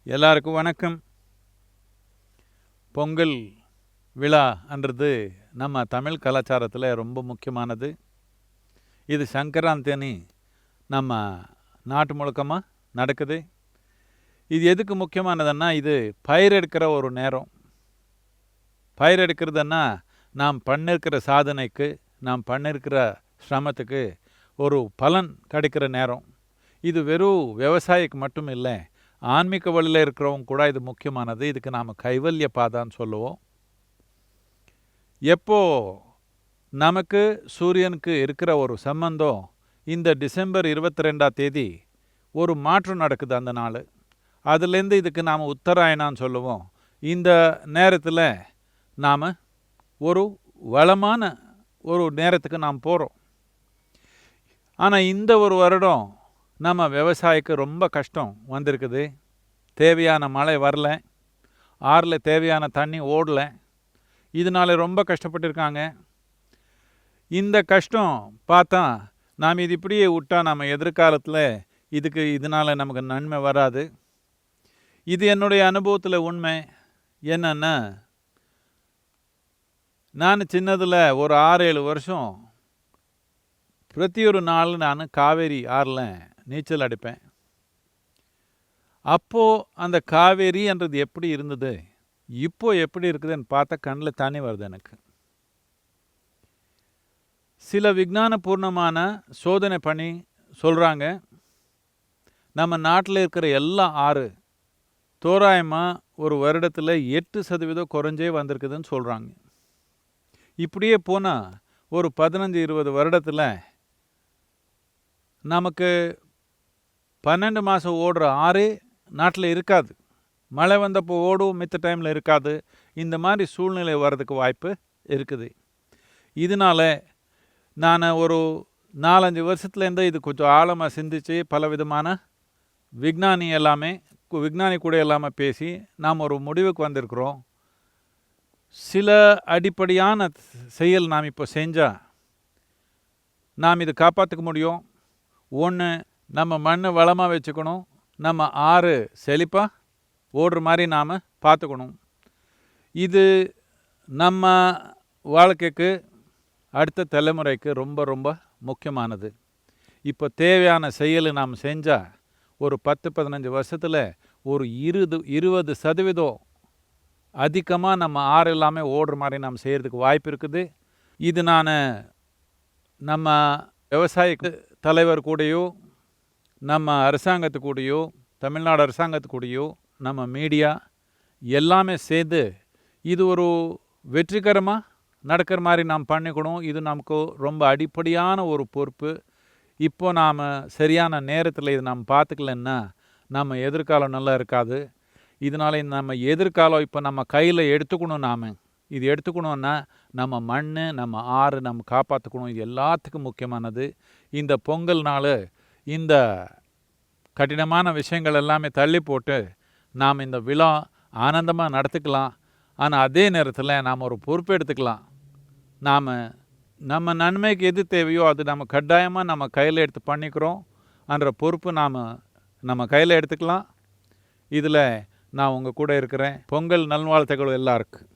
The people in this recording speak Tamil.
எல்லாருக்கும் வணக்கம். பொங்கல் விழான்றது நம்ம தமிழ் கலாச்சாரத்தில் ரொம்ப முக்கியமானது. இது சங்கராந்தினி நம்ம நாட்டு முழுக்கமாக நடக்குது. இது எதுக்கு முக்கியமானதுன்னா, இது பயிர் எடுக்கிற ஒரு நேரம். பயிர் எடுக்கிறதுன்னா நாம் பண்ணிருக்கிற சாதனைக்கு, நாம் பண்ணிருக்கிற சிரமத்துக்கு ஒரு பலன் கிடைக்கிற நேரம். இது வெறும் விவசாயிக்கு மட்டும் இல்லை, ஆன்மீக வழியில் இருக்கிறவங்க கூட இது முக்கியமானது. இதுக்கு நாம் கைவல்ய பாதான்னு சொல்லுவோம். எப்போ நமக்கு சூரியனுக்கு இருக்கிற ஒரு சம்பந்தம், இந்த டிசம்பர் 22 ஒரு மாற்றம் நடக்குது அந்த நாள். அதுலேருந்து இதுக்கு நாம் உத்தராயணான்னு சொல்லுவோம். இந்த நேரத்தில் நாம் ஒரு வளமான ஒரு நேரத்துக்கு நாம் போகிறோம். ஆனால் இந்த ஒரு வருடம் நம்ம விவசாயிக்கு ரொம்ப கஷ்டம் வந்திருக்குது. தேவையான மழை வரல, ஆறில் தேவையான தண்ணி ஓடலை. இதனால ரொம்ப கஷ்டப்பட்டுருக்காங்க. இந்த கஷ்டம் பார்த்தா நாம் இது இப்படியே விட்டால் நம்ம எதிர்காலத்தில் இதனால் நமக்கு நன்மை வராது. இது என்னுடைய அனுபவத்தில் உண்மை. என்னன்னா, நான் சின்னதில் ஒரு 6-7 வருஷம் பிரதி ஒரு நாள் நான் காவேரி ஆறில் நீச்சல் அடிப்பேன். அப்போது அந்த காவேரின்றது எப்படி இருந்தது, இப்போ எப்படி இருக்குதுன்னு பார்த்தா கண்ணில் தண்ணி வருது எனக்கு. சில விஞ்ஞானபூர்ணமான சோதனை பண்ணி சொல்கிறாங்க, நம்ம நாட்டில் இருக்கிற எல்லா ஆறு தோராயமாக ஒரு வருடத்தில் 8% குறைஞ்சே வந்திருக்குதுன்னு சொல்கிறாங்க. இப்படியே போனால் ஒரு 15-20 வருடத்தில் நமக்கு 12 மாதம் ஓடுற ஆறே நாட்டில் இருக்காது. மழை வந்தப்போ ஓடும், மித்த டைமில் இருக்காது. இந்த மாதிரி சூழ்நிலை வர்றதுக்கு வாய்ப்பு இருக்குது. இதனால் நான் ஒரு 4-5 வருஷத்துலேருந்து இது கொஞ்சம் ஆழமாக சிந்தித்து பல விதமான விஞ்ஞானி கூட எல்லாமே பேசி நாம் ஒரு முடிவுக்கு வந்திருக்கிறோம். சில அடிப்படையான செயல் நாம் இப்போ செஞ்சால் நாம் இதை காப்பாற்றிக்க முடியும். ஒன்று, நம்ம மண்ணை வளமாக வச்சுக்கணும். நம்ம ஆறு செழிப்பாக ஓடுற மாதிரி நாம் பார்த்துக்கணும். இது நம்ம வாழ்க்கைக்கு, அடுத்த தலைமுறைக்கு ரொம்ப ரொம்ப முக்கியமானது. இப்போ தேவையான செயலை நாம் செஞ்சால் ஒரு 10-15 வருஷத்தில் ஒரு 20% அதிகமாக நம்ம ஆறு எல்லாமே ஓடுற மாதிரி நாம் செய்கிறதுக்கு வாய்ப்பு இருக்குது. இது நான் நம்ம விவசாய தலைவர் கூடயோ, நம்ம அரசாங்கத்து கூடயோ, தமிழ்நாடு அரசாங்கத்து கூடயோ, நம்ம மீடியா எல்லாமே சேர்ந்து இது ஒரு வெற்றிகரமாக நடக்கிற மாதிரி நாம் பண்ணிக்கணும். இது நமக்கு ரொம்ப அடிப்படையான ஒரு பொறுப்பு. இப்போ நாம் சரியான நேரத்தில் இது நாம் பார்த்துக்கலன்னா நம்ம எதிர்காலம் நல்லா இருக்காது. இதனால் நம்ம எதிர்காலம் இப்போ நம்ம கையில் எடுத்துக்கணும். நாம் இது எடுத்துக்கணுன்னா நம்ம மண், நம்ம ஆறு நம்ம காப்பாற்றிக்கணும். இது எல்லாத்துக்கும் முக்கியமானது. இந்த பொங்கல் நாள் இந்த கடினமான விஷயங்கள் எல்லாமே தள்ளி போட்டு நாம் இந்த விழா ஆனந்தமாக நடத்திக்கலாம். ஆனால் அதே நேரத்தில் நாம் ஒரு பொறுப்பு எடுத்துக்கலாம். நாம் நம்ம நன்மைக்கு எது தேவையோ அது நம்ம கட்டாயமாக நம்ம கையில் எடுத்து பண்ணிக்கிறோம் என்ற பொறுப்பு நாம் நம்ம கையில் எடுத்துக்கலாம். இதில் நான் உங்கள் கூட இருக்கிறேன். பொங்கல் நல்வாழ்த்துக்கள் எல்லாருக்கும்.